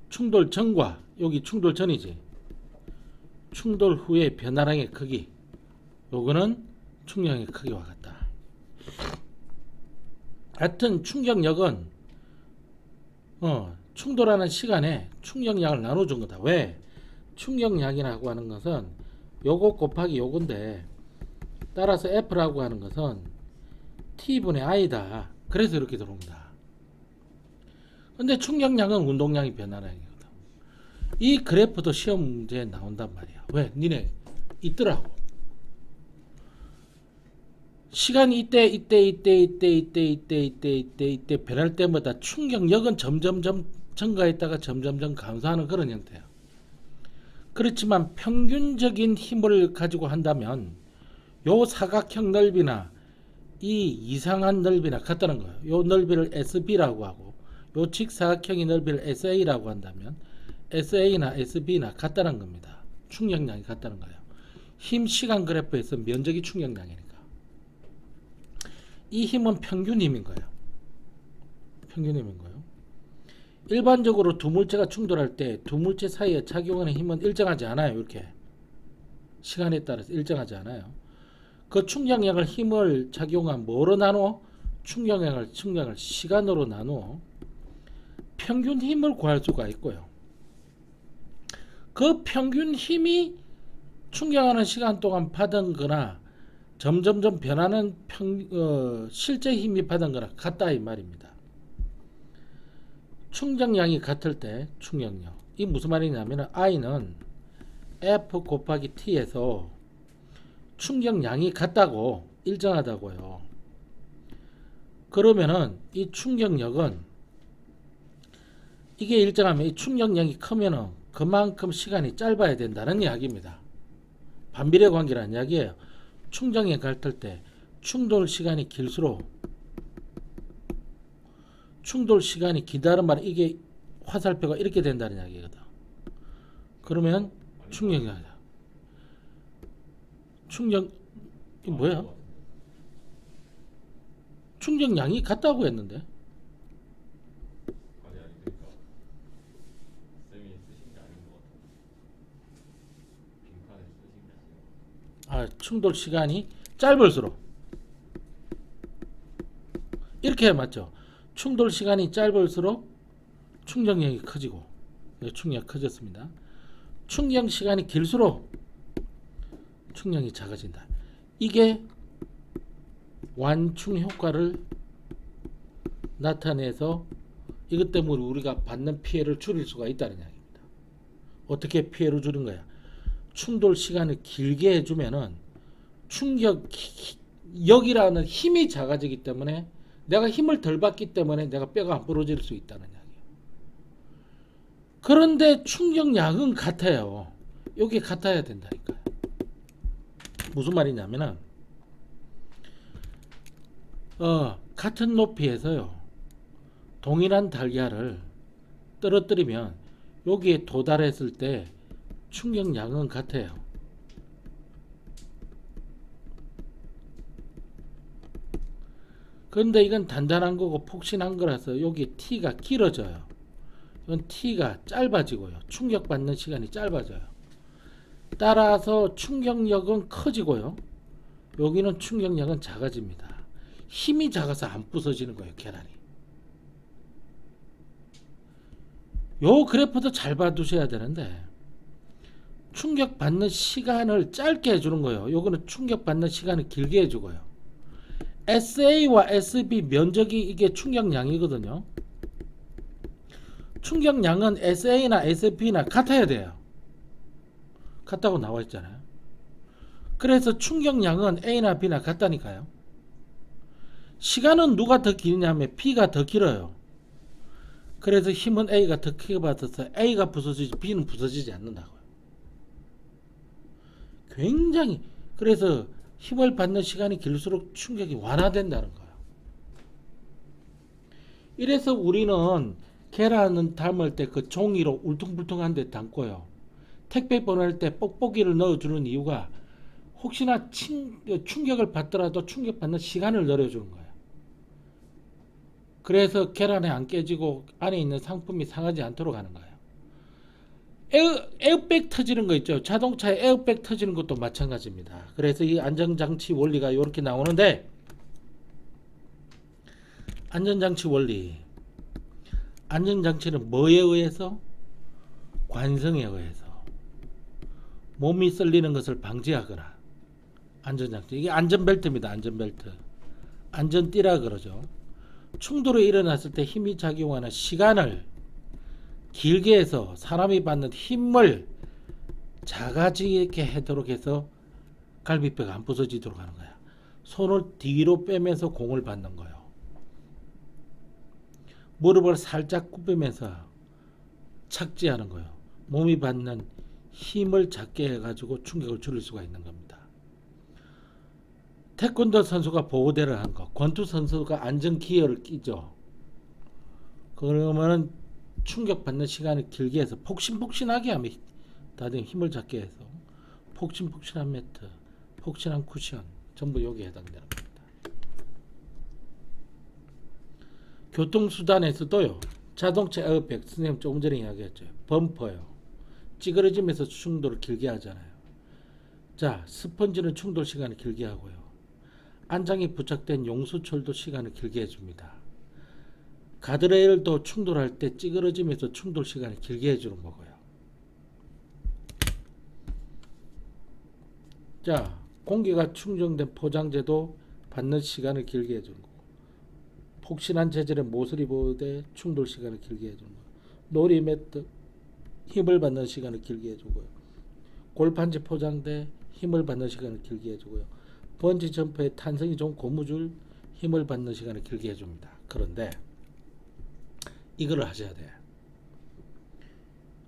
충돌 전과 여기 충돌 전이지. 충돌 후에 변화량의 크기 요거는 충격의 크기와 같다. 하여튼 충격력은 충돌하는 시간에 충격량을 나눠준 거다. 왜? 충격량이라고 하는 것은 요거 곱하기 요건데 따라서 F라고 하는 것은 T분의 I다. 그래서 이렇게 들어옵니다. 근데 충격량은 운동량이 변화량이거든. 이 그래프도 시험 문제에 나온단 말이야. 왜? 니네 있더라고. 시간이 이때 변할 때마다 충격력은 점점점 증가했다가 점점점 감소하는 그런 형태야. 그렇지만 평균적인 힘을 가지고 한다면 요 사각형 넓이나 이 이상한 넓이나 같다는 거예요. 요 넓이를 SB라고 하고 요 직사각형의 넓이를 SA라고 한다면 SA나 SB나 같다는 겁니다. 충격량이 같다는 거예요. 힘 시간 그래프에서 면적이 충격량이니까. 이 힘은 평균 힘인 거예요. 평균 힘인 거예요. 일반적으로 두 물체가 충돌할 때 두 물체 사이에 작용하는 힘은 일정하지 않아요. 이렇게 시간에 따라서 일정하지 않아요. 그 충격량을 힘을 작용한 뭐로 나누어? 충격량을 시간으로 나누어 평균 힘을 구할 수가 있고요. 그 평균 힘이 충격하는 시간 동안 받은 거나 점점점 변하는 실제 힘이 받은 거나 같다 이 말입니다. 충격량이 같을 때 충격력 이 무슨 말이냐면 I는 F 곱하기 T에서 충격량이 같다고 일정하다고요. 그러면은 이 충격력은 이게 일정하면 이 충격량이 크면은 그만큼 시간이 짧아야 된다는 이야기입니다. 반비례 관계라는 이야기예요. 충격이 같을 때 충돌 시간이 길수록 충돌 시간이 기다는 말은 이게 화살표가 이렇게 된다는 이야기거든. 그러면 충격량이다. 이 뭐야? 충격량이 같다고 했는데. 아니 그러니까 쌤이 쓰신 게 아닌 것 같아. 빈칸에 쓰신 게 아니라. 충돌 시간이 짧을수록 이렇게 맞죠? 충돌 시간이 짧을수록 충격력이 커지고 충격이 커졌습니다. 충격 시간이 길수록 충격이 작아진다. 이게 완충 효과를 나타내서 이것 때문에 우리가 받는 피해를 줄일 수가 있다는 이야기입니다. 어떻게 피해를 줄인 거야? 충돌 시간을 길게 해주면은 충격력이라는 힘이 작아지기 때문에 내가 힘을 덜 받기 때문에 내가 뼈가 안 부러질 수 있다는 이야기예요. 그런데 충격량은 같아요. 이게 같아야 된다니까요. 무슨 말이냐면은 같은 높이에서요 동일한 달걀을 떨어뜨리면 여기에 도달했을 때 충격량은 같아요. 그런데 이건 단단한 거고 폭신한 거라서 여기 T가 길어져요. 이건 T가 짧아지고요. 충격받는 시간이 짧아져요. 따라서 충격력은 커지고요. 여기는 충격력은 작아집니다. 힘이 작아서 안 부서지는 거예요, 계란이. 요 그래프도 잘 봐두셔야 되는데 충격받는 시간을 짧게 해주는 거예요. 요거는 충격받는 시간을 길게 해주고요. SA와 SB 면적이 이게 충격량이거든요. 충격량은 SA나 SB나 같아야 돼요. 같다고 나와 있잖아요. 그래서 충격량은 A나 B나 같다니까요. 시간은 누가 더 기냐면 B가 더 길어요. 그래서 힘은 A가 더 크게 받아서 A가 부서지지 B는 부서지지 않는다고요. 굉장히 그래서 힘을 받는 시간이 길수록 충격이 완화된다는 거예요. 이래서 우리는 계란은 담을 때 그 종이로 울퉁불퉁한 데 담고요. 택배 보낼 때 뽁뽁이를 넣어주는 이유가 혹시나 충격을 받더라도 충격받는 시간을 늘려주는 거예요. 그래서 계란이 안 깨지고 안에 있는 상품이 상하지 않도록 하는 거예요. 에어백 터지는 거 있죠. 자동차에 에어백 터지는 것도 마찬가지입니다. 그래서 이 안전장치 원리가 이렇게 나오는데, 안전장치 원리, 안전장치는 뭐에 의해서? 관성에 의해서 몸이 썰리는 것을 방지하거나, 안전장치, 이게 안전벨트입니다. 안전벨트, 안전띠라 그러죠. 충돌이 일어났을 때 힘이 작용하는 시간을 길게 해서 사람이 받는 힘을 작아지게 하도록 해서 갈비뼈가 안 부서지도록 하는 거야. 손을 뒤로 빼면서 공을 받는 거예요. 무릎을 살짝 굽히면서 착지하는 거예요. 몸이 받는 힘을 작게 해가지고 충격을 줄일 수가 있는 겁니다. 태권도 선수가 보호대를 한 거, 권투 선수가 안전기어를 끼죠. 그러면은 충격받는 시간을 길게 해서 폭신폭신하게 하면 다들 힘을 작게 해서 폭신폭신한 매트, 폭신한 쿠션 전부 여기에 해당되는 겁니다. 교통수단에서도요. 자동차 에어백, 선생님 조금 전에 이야기했죠. 범퍼요. 찌그러지면서 충돌을 길게 하잖아요. 자, 스펀지는 충돌 시간을 길게 하고요. 안장이 부착된 용수철도 시간을 길게 해줍니다. 가드레일도 충돌할 때 찌그러지면서 충돌 시간을 길게 해주는 거고요. 자, 공기가 충전된 포장재도 받는 시간을 길게 해주는 거고, 폭신한 재질의 모서리 보호대 충돌 시간을 길게 해주는 거고, 놀이 매트 힘을 받는 시간을 길게 해주고요. 골판지 포장대 힘을 받는 시간을 길게 해주고요. 번지 점프의 탄성이 좋은 고무줄 힘을 받는 시간을 길게 해줍니다. 그런데 이거를 하셔야 돼요.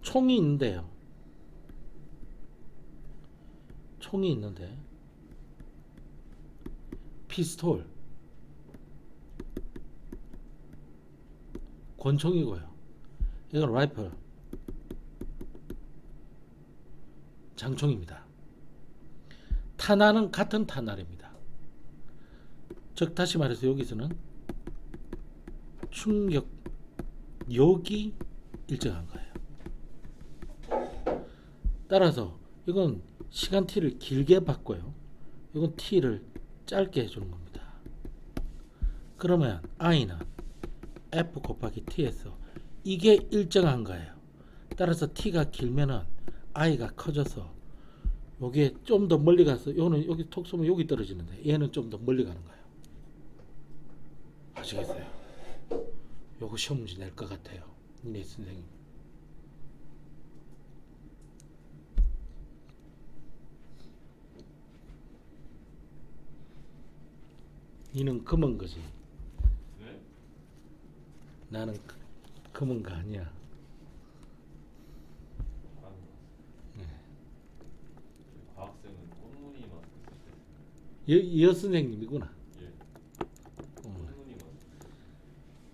총이 있는데요. 총이 있는데 피스톨, 권총이고요. 이건 라이플, 장총입니다. 탄환은 같은 탄환입니다. 즉 다시 말해서 여기서는 충격력이 일정한 거예요. 따라서 이건 시간 t를 길게 받고요. 이건 t를 짧게 해주는 겁니다. 그러면 i는 f 곱하기 t에서 이게 일정한 거예요. 따라서 t가 길면은 i가 커져서 여기에 좀 더 멀리 가서 요는 여기 톡 쏘면 여기 떨어지는데 얘는 좀 더 멀리 가는 거예요. 아시겠어요? 요거 시험 문제 낼 것 같아요. 네 선생님. 니는 검은 거지. 네? 나는 검은 거 아니야. 아, 네. 과학생은 꽃무늬 마스크 쓰실 때. 여 선생님이구나. 예. 어. 꽃무늬 마스크.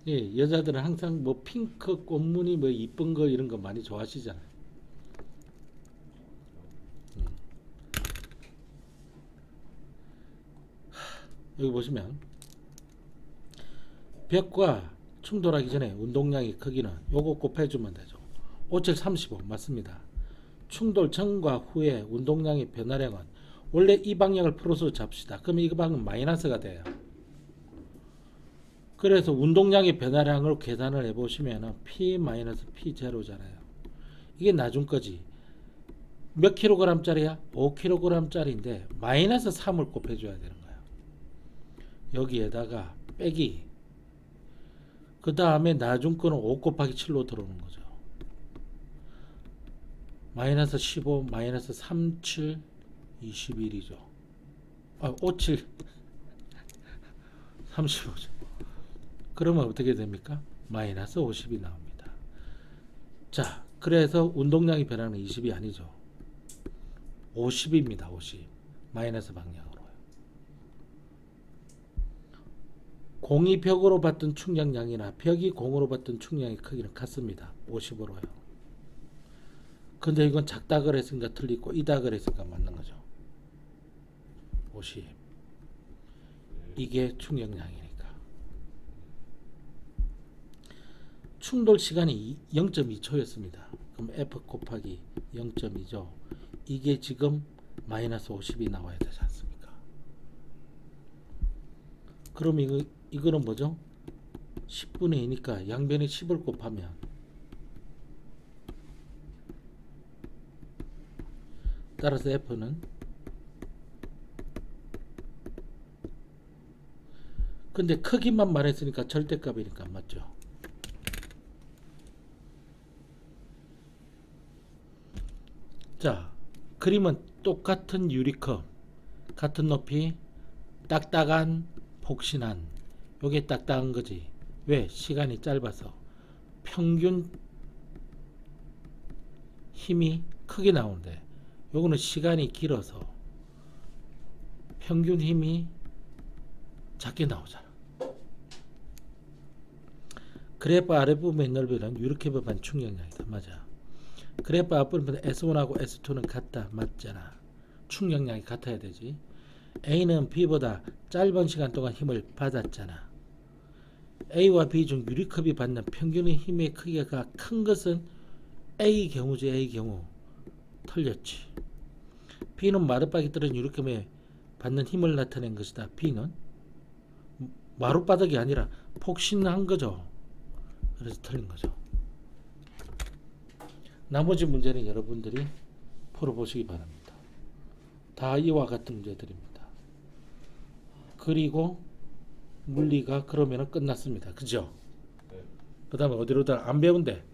예, 여자들은 항상 뭐 핑크 꽃무늬 뭐 이쁜 거 이런 거 많이 좋아하시잖아요. 여기 보시면 벽과 충돌하기 전에 운동량의 크기는 요거 곱해주면 되죠. 57, 35 맞습니다. 충돌 전과 후에 운동량의 변화량은 원래 이 방향을 플러스로 잡시다. 그러면 이 방향은 마이너스가 돼요. 그래서 운동량의 변화량을 계산을 해보시면 P-P0잖아요. 이게 나중 거지. 몇 킬로그램짜리야? 5kg짜리인데 마이너스 3을 곱해줘야 되는 거야. 여기에다가 빼기. 그 다음에 나중 거는 5 곱하기 7로 들어오는 거죠. 마이너스 15, 마이너스 37, 21이죠. 57, 35죠. 그러면 어떻게 됩니까? 마이너스 50이 나옵니다. 자, 그래서 운동량이 변하는 20이 아니죠. 50입니다. 50. 마이너스 방향으로요. 공이 벽으로 받던 충격량이나 벽이 공으로 받던 충격량의 크기는 같습니다. 50으로요. 근데 이건 작다 그랬으니까 틀리고 이다 그랬으니까 맞는 거죠. 50. 이게 충격량이니까. 충돌 시간이 0.2초였습니다. 그럼 F 곱하기 0.2죠. 이게 지금 마이너스 50이 나와야 되지 않습니까? 그럼 이거는 뭐죠? 10분의 2니까 양변에 10을 곱하면 따라서 F는 근데 크기만 말했으니까 절대값이니까 맞죠? 자, 그림은 똑같은 유리컵, 같은 높이, 딱딱한, 폭신한. 요게 딱딱한 거지. 왜? 시간이 짧아서. 평균 힘이 크게 나오는데 요거는 시간이 길어서 평균 힘이 작게 나오잖아. 그래프 아랫부분의 넓이는 유리컵에 반 충격량이다. 맞아. 그래프 앞부분 S1하고 S2는 같다. 맞잖아. 충격량이 같아야 되지. A는 B보다 짧은 시간 동안 힘을 받았잖아. A와 B 중 유리컵이 받는 평균의 힘의 크기가 큰 것은 A 경우지. A 경우 틀렸지. B는 마룻바닥에 떨어진 유리컵에 받는 힘을 나타낸 것이다. B는 마룻바닥이 아니라 폭신한 거죠. 그래서 틀린 거죠. 나머지 문제는 여러분들이 풀어보시기 바랍니다. 다 이와 같은 문제들입니다. 그리고 물리가 그러면 끝났습니다. 그죠? 네. 그 다음에 어디로다 안 배운대?